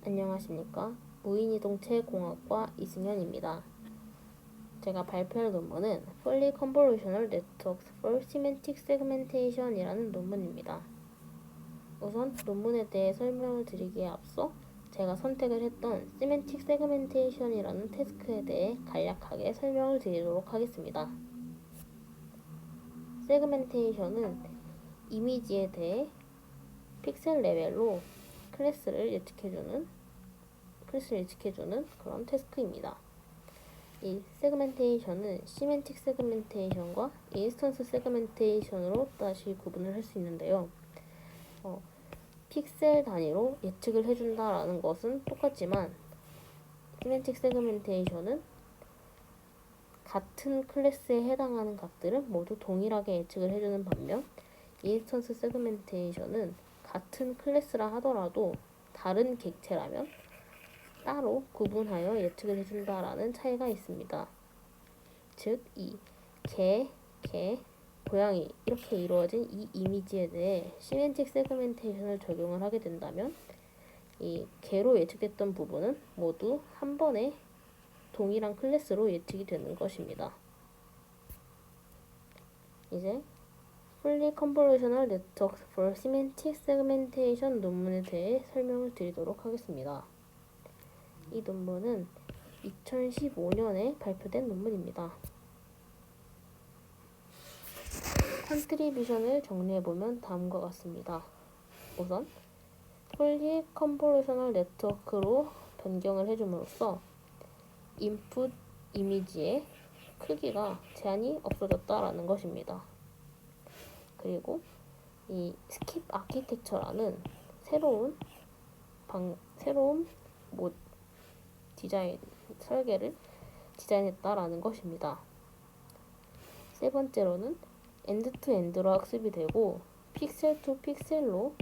안녕하십니까. 무인이동체공학과 이승현입니다. 제가 발표할 논문은 Fully Convolutional Networks for Semantic Segmentation 이라는 논문입니다. 우선 논문에 대해 설명을 드리기에 앞서 제가 선택을 했던 Semantic Segmentation 이라는 태스크에 대해 간략하게 설명을 드리도록 하겠습니다. 세그멘테이션은 이미지에 대해 픽셀 레벨로 클래스를 예측해주는 그런 태스크입니다. 이 세그멘테이션은 시멘틱 세그멘테이션과 인스턴스 세그멘테이션으로 다시 구분을 할 수 있는데요. 픽셀 단위로 예측을 해준다라는 것은 똑같지만 시멘틱 세그멘테이션은 같은 클래스에 해당하는 값들은 모두 동일하게 예측을 해주는 반면 인스턴스 세그멘테이션은 같은 클래스라 하더라도 다른 객체라면 따로 구분하여 예측을 해준다라는 차이가 있습니다. 즉, 이 개, 고양이 이렇게 이루어진 이 이미지에 대해 시멘틱 세그멘테이션을 적용을 하게 된다면 이 개로 예측됐던 부분은 모두 한 번에 동일한 클래스로 예측이 되는 것입니다. 이제 Fully Convolutional Networks for Semantic Segmentation 논문에 대해 설명을 드리도록 하겠습니다. 이 논문은 2015년에 발표된 논문입니다. 컨트리뷰션을 정리해보면 다음과 같습니다. 우선 Fully Convolutional Network로 변경을 해줌으로써 인풋 이미지의 크기가 제한이 없어졌다라는 것입니다. 그리고 이 스킵 아키텍처라는 새로운 설계를 디자인했다라는 것입니다. 세 번째로는 엔드-투-엔드로 학습이 되고 픽셀 투 픽셀로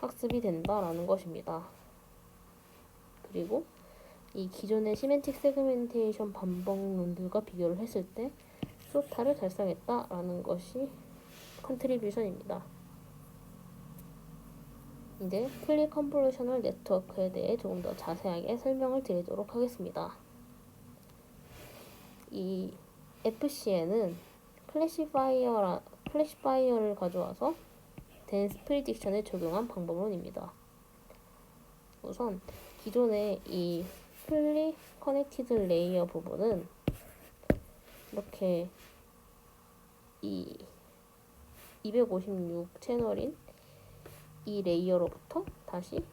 학습이 된다라는 것입니다. 그리고 이 기존의 시멘틱 세그멘테이션 반복론들과 비교를 했을 때 소타를 달성했다라는 것이 컨트리뷰션입니다. 이제 Fully Convolutional Network에 대해 조금 더 자세하게 설명을 드리도록 하겠습니다. 이 FCN은 클래시파이어를 가져와서 덴스 프리딕션에 적용한 방법론입니다. 우선 기존의 이 Fully Connected Layer 부분은 이렇게 이 256 채널인 이 레이어로부터 다시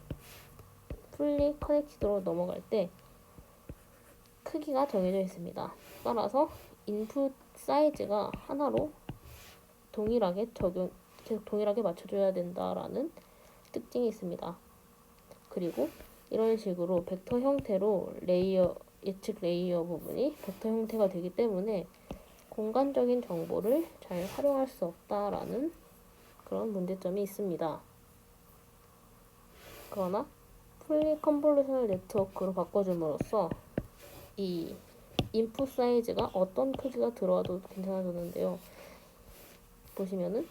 Fully Connected로 넘어갈 때 크기가 정해져 있습니다. 따라서 인풋 사이즈가 하나로 계속 동일하게 맞춰줘야 된다라는 특징이 있습니다. 그리고 이런 식으로 벡터 형태로 예측 레이어 부분이 벡터 형태가 되기 때문에 공간적인 정보를 잘 활용할 수 없다라는 그런 문제점이 있습니다. 그러나 Fully Convolutional Network로 바꿔줌으로써 이 인풋 사이즈가 어떤 크기가 들어와도 괜찮아졌는데요. 보시면은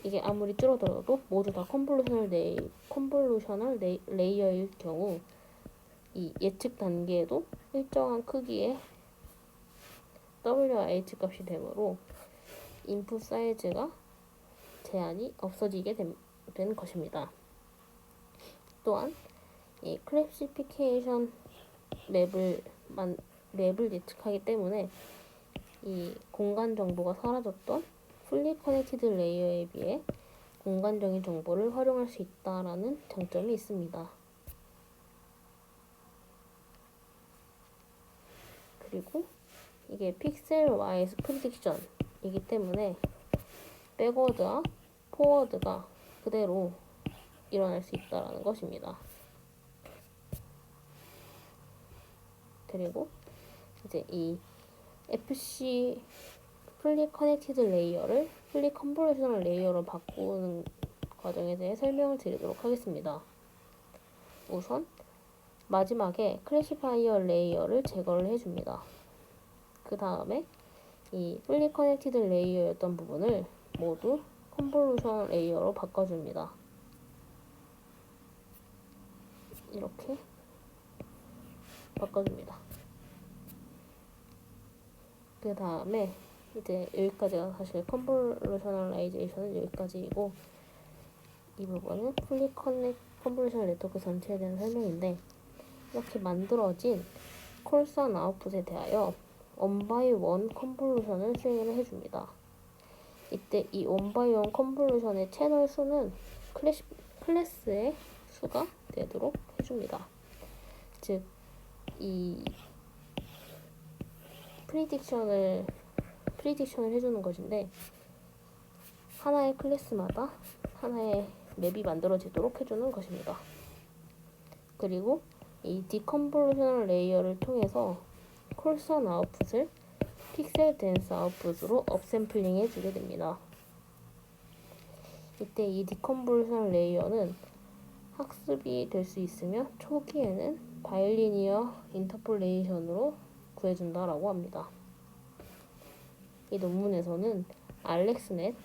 이게 아무리 줄어들어도 모두 다 컨볼루셔널 레이어일 경우 이 예측 단계에도 일정한 크기의 WH 값이 되므로 인풋 사이즈가 제한이 없어지게 된 것입니다. 또한 이 클래시피케이션 맵을 예측하기 때문에 이 공간 정보가 사라졌던 Fully Connected 레이어에 비해 공간적인 정보를 활용할 수 있다라는 장점이 있습니다. 그리고 이게 픽셀 와이즈 프리딕션이기 때문에 백워드와 포워드가 그대로 일어날 수 있다라는 것입니다. 그리고 이제 이 FC Fully Connected 레이어를 Fully Convolutional 레이어로 바꾸는 과정에 대해 설명을 드리도록 하겠습니다. 우선 마지막에 클래시파이어 레이어를 제거를 해줍니다. 그 다음에 이 Fully Connected 레이어였던 부분을 모두 컨볼루션 레이어로 바꿔줍니다. 이렇게 바꿔줍니다. 그 다음에 이제 여기까지가 사실 컨볼루셔널라이제이션은 여기까지이고, 이 부분은 풀리 컨볼루셔널 네트워크 전체에 대한 설명인데, 이렇게 만들어진 콜선 아웃풋에 대하여 원바이원 컨볼루션을 수행을 해줍니다. 이때 이 원바이원 컨볼루션의 채널 수는 클래스의 수가 되도록 해줍니다. 즉, 이 프리딕션을 해주는 것인데, 하나의 클래스마다 하나의 맵이 만들어지도록 해주는 것입니다. 그리고 이 디컨볼루셔널 레이어를 통해서 콜선 아웃풋을 픽셀 댄스 아웃풋으로 업샘플링 해주게 됩니다. 이때 이 디컨볼루셔널 레이어는 학습이 될 수 있으며 초기에는 바이리니어 인터폴레이션으로 구해준다라고 합니다. 이 논문에서는 알렉스넷,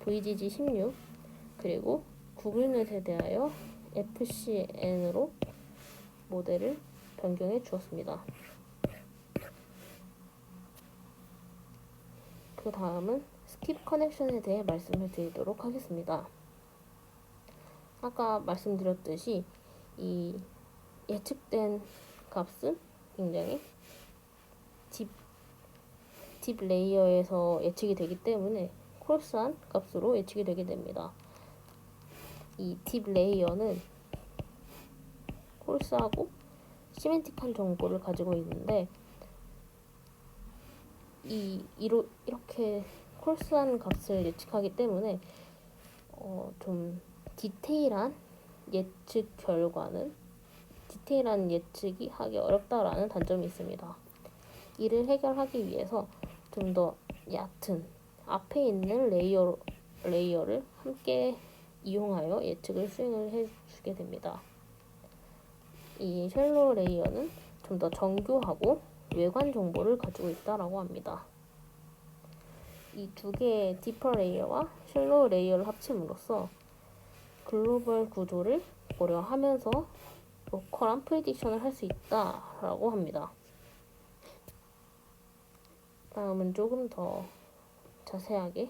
VGG16 그리고 구글넷에 대하여 FCN으로 모델을 변경해 주었습니다. 그 다음은 스킵 커넥션에 대해 말씀을 드리도록 하겠습니다. 아까 말씀드렸듯이 이 예측된 값은 굉장히 딥 레이어에서 예측이 되기 때문에 콜스한 값으로 예측이 되게 됩니다. 이 딥 레이어는 콜스하고 시멘틱한 정보를 가지고 있는데, 이렇게 콜스한 값을 예측하기 때문에 좀 디테일한 예측이 하기 어렵다라는 단점이 있습니다. 이를 해결하기 위해서 좀 더 얕은 앞에 있는 레이어를 함께 이용하여 예측을 수행을 해주게 됩니다. 이 쉘로 레이어는 좀 더 정교하고 외관 정보를 가지고 있다라고 합니다. 이 두 개의 디퍼 레이어와 쉘로 레이어를 합침으로써 글로벌 구조를 고려하면서 로컬한 프리딕션을 할 수 있다라고 합니다. 다음은 조금 더 자세하게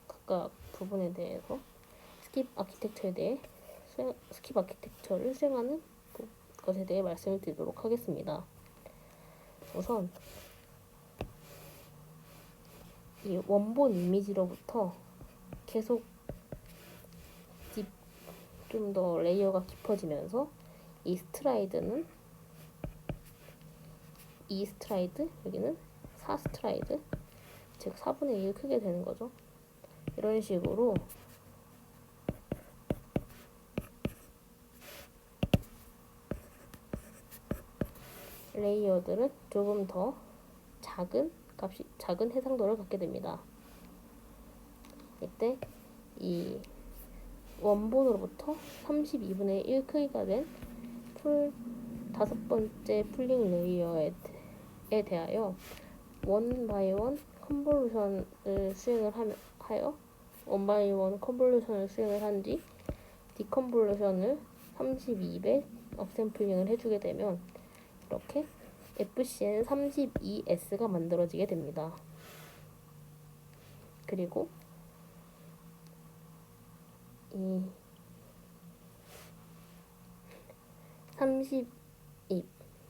각각 부분에 대해서 스킵 아키텍처를 수행하는 것에 대해 말씀을 드리도록 하겠습니다. 우선 이 원본 이미지로부터 계속 좀 더 레이어가 깊어지면서 이 스트라이드, 여기는 4스트라이드, 즉 4분의 1 크게 되는 거죠. 이런 식으로 레이어들은 조금 더 작은 해상도를 갖게 됩니다. 이때 이 원본으로부터 32분의 1 크기가 된 다섯 번째 풀링 레이어에 대하여 원 바이 원 컨볼루션을 수행을 한 뒤 디컨볼루션을 32배 업샘플링을 해주게 되면 이렇게 FCN 32S가 만들어지게 됩니다. 그리고 이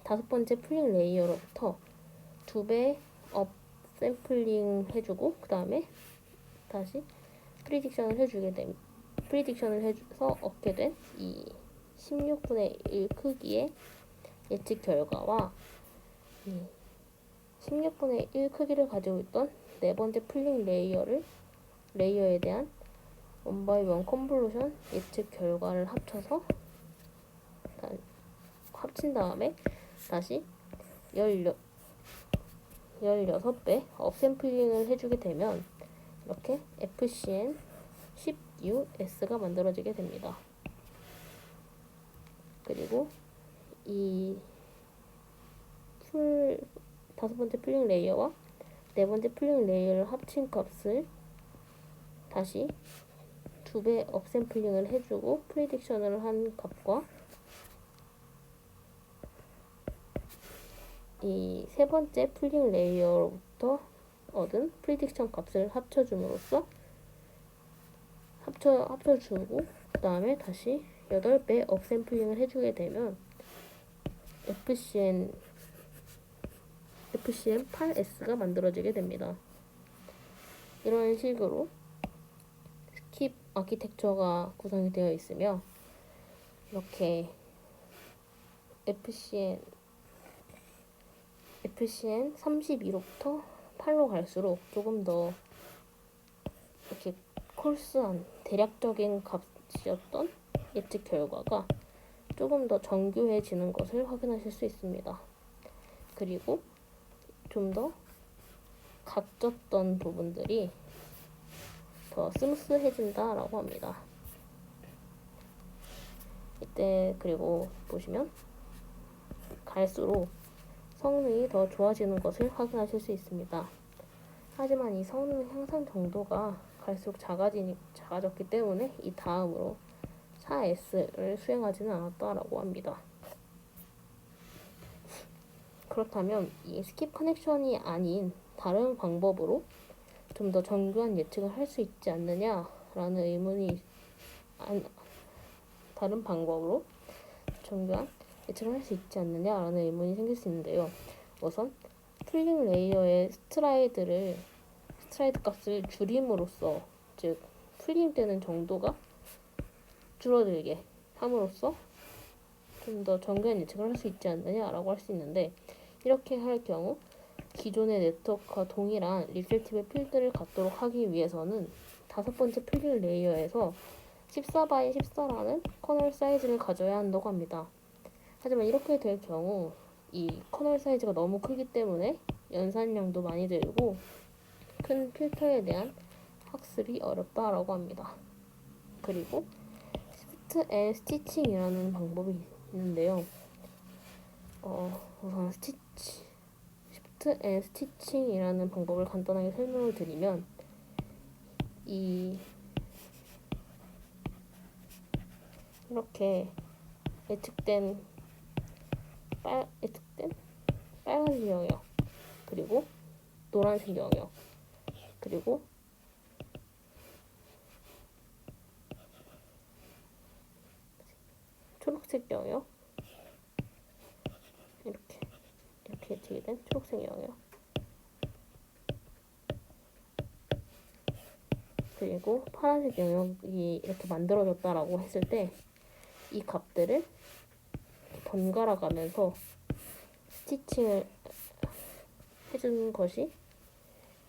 다섯 번째 풀링 레이어로부터 2배 업 샘플링 해주고, 그 다음에 다시 프리딕션을 해서 얻게 된 이 16분의 1 크기의 예측 결과와 16분의 1 크기를 가지고 있던 네 번째 풀링 레이어에 대한 원바이원 컨볼루션 예측 결과를 합친 다음에 다시 16배 업샘플링을 해주게 되면 이렇게 FCN 10US가 만들어지게 됩니다. 그리고 이 다섯 번째 풀링 레이어와 네 번째 풀링 레이어를 합친 값을 다시 2배 업샘플링을 해주고 프리딕션을 한 값과 이 세 번째 풀링 레이어로부터 얻은 프리딕션 값을 합쳐줌으로써 합쳐주고 그 다음에 다시 8배 업샘플링을 해주게 되면 FCM8S가 만들어지게 됩니다. 이런 식으로 스킵 아키텍처가 구성이 되어 있으며 이렇게 FCM 32로부터 8로 갈수록 조금 더 이렇게 콜스한 대략적인 값이었던 예측 결과가 조금 더 정교해지는 것을 확인하실 수 있습니다. 그리고 좀 더 각졌던 부분들이 더 스무스해진다라고 합니다. 이때 그리고 보시면 갈수록 성능이 더 좋아지는 것을 확인하실 수 있습니다. 하지만 이 성능 향상 정도가 갈수록 작아졌기 때문에 이 다음으로 4S를 수행하지는 않았다라고 합니다. 그렇다면 이 스킵 커넥션이 아닌 다른 방법으로 좀 더 정교한 예측을 할 수 있지 않느냐라는 의문이 다른 방법으로 정교한 예측을 할 수 있지 않느냐라는 의문이 생길 수 있는데요. 우선 풀링 레이어의 스트라이드 값을 줄임으로써, 즉 풀링 되는 정도가 줄어들게 함으로써 좀 더 정교한 예측을 할 수 있지 않느냐라고 할 수 있는데, 이렇게 할 경우 기존의 네트워크와 동일한 리플렉티브 필드를 갖도록 하기 위해서는 다섯 번째 풀링 레이어에서 14 x 14라는 커널 사이즈를 가져야 한다고 합니다. 하지만 이렇게 될 경우 이 커널 사이즈가 너무 크기 때문에 연산량도 많이 들고 큰 필터에 대한 학습이 어렵다라고 합니다. 그리고 시프트 앤 스티칭이라는 방법이 있는데요. 우선 시프트 앤 스티칭이라는 방법을 간단하게 설명을 드리면, 이렇게 예측된 빨간색 영역, 그리고 노란색 영역, 그리고 초록색 영역, 이렇게 예측이 된 초록색 영역, 그리고 파란색 영역이 이렇게 만들어졌다라고 했을 때 이 값들을 번갈아 가면서 스티칭을 해주는 것이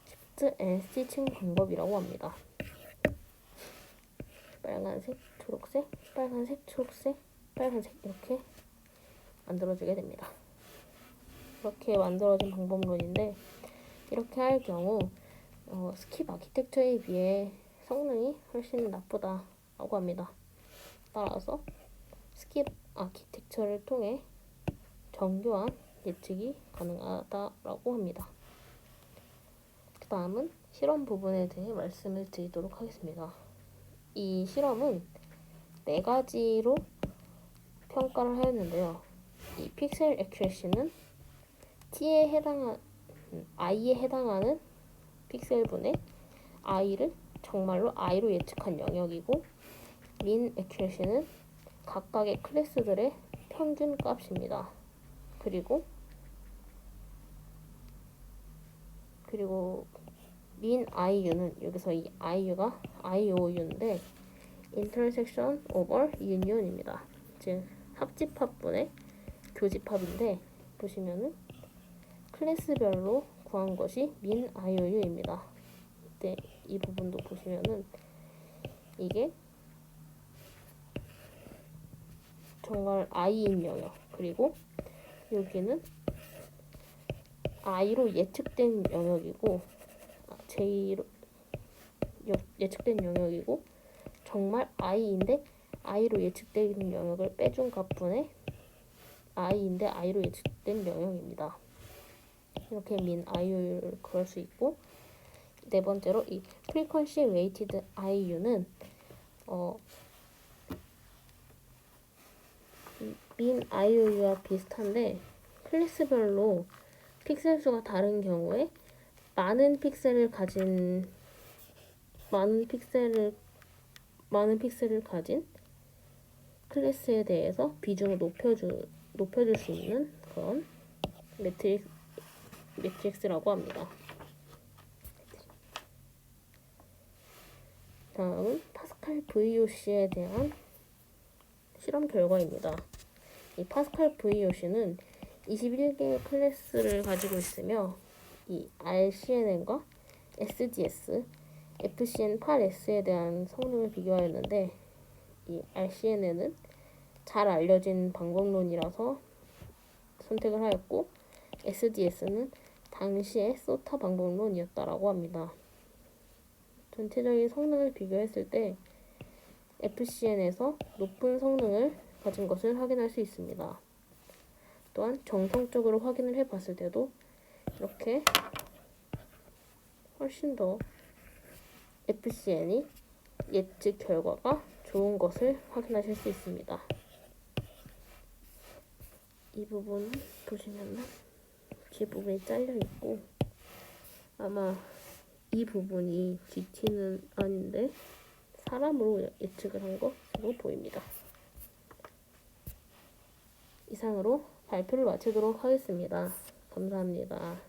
시프트 앤 스티칭 방법이라고 합니다. 빨간색, 초록색, 빨간색, 초록색, 빨간색 이렇게 만들어지게 됩니다. 이렇게 만들어진 방법론인데, 이렇게 할 경우 스킵 아키텍처에 비해 성능이 훨씬 나쁘다라고 합니다. 따라서 스킵 아키텍처를 통해 정교한 예측이 가능하다라고 합니다. 그 다음은 실험 부분에 대해 말씀을 드리도록 하겠습니다. 이 실험은 4가지로 평가를 하였는데요. 이 픽셀 액큐레시는 i에 해당하는 픽셀분의 i를 정말로 i로 예측한 영역이고, 민 액큐레시는 각각의 클래스들의 평균 값입니다. 그리고 민 IU는, 여기서 이 IU가 IOU인데 intersection over union입니다. 즉 합집합분의 교집합인데, 보시면은 클래스별로 구한 것이 민 IOU입니다. 이때 이 부분도 보시면은 이게 정말 i인 영역, 그리고 여기는 i로 예측된 영역이고, j로 예측된 영역이고, 정말 i인데 i로 예측된 영역을 빼준 값분의 i인데 i로 예측된 영역입니다. 이렇게 민 IU를 구할 수 있고, 네 번째로 이 frequency weighted IU는 민 IOU와 비슷한데, 클래스별로 픽셀 수가 다른 경우에 많은 픽셀을 가진 클래스에 대해서 비중을 높여줄 수 있는 그런 매트릭스라고 합니다. 다음은 파스칼 VOC에 대한 실험 결과입니다. 이 파스칼 VOC는 21개의 클래스를 가지고 있으며 이 RCNN과 SDS, FCN8S에 대한 성능을 비교하였는데 이 RCNN은 잘 알려진 방법론이라서 선택을 하였고 SDS는 당시의 소타 방법론이었다라고 합니다. 전체적인 성능을 비교했을 때 FCN에서 높은 성능을 가진 것을 확인할 수 있습니다. 또한 정성적으로 확인을 해봤을 때도 이렇게 훨씬 더 FCN이 예측 결과가 좋은 것을 확인하실 수 있습니다. 이 부분 보시면은 뒷부분이 잘려 있고 아마 이 부분이 GT는 아닌데 사람으로 예측을 한 것으로 보입니다. 이상으로 발표를 마치도록 하겠습니다. 감사합니다.